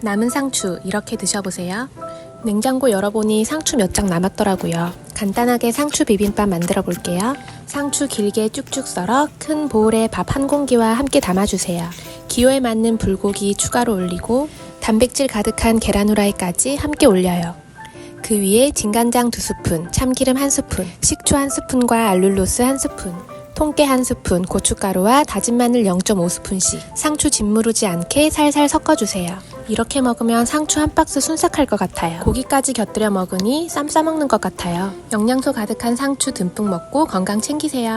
남은 상추 이렇게 드셔보세요. 냉장고 열어보니 상추 몇 장 남았더라고요. 간단하게 상추 비빔밥 만들어 볼게요. 상추 길게 쭉쭉 썰어 큰 보울에 밥 한 공기와 함께 담아주세요. 기호에 맞는 불고기 추가로 올리고 단백질 가득한 계란 후라이까지 함께 올려요. 그 위에 진간장 2스푼, 참기름 1스푼, 식초 1스푼과 알룰로스 1스푼, 통깨 1스푼, 고춧가루와 다진 마늘 0.5스푼씩 상추 짓무르지 않게 살살 섞어주세요. 이렇게 먹으면 상추 한 박스 순삭할 것 같아요. 고기까지 곁들여 먹으니 쌈 싸먹는 것 같아요. 영양소 가득한 상추 듬뿍 먹고 건강 챙기세요.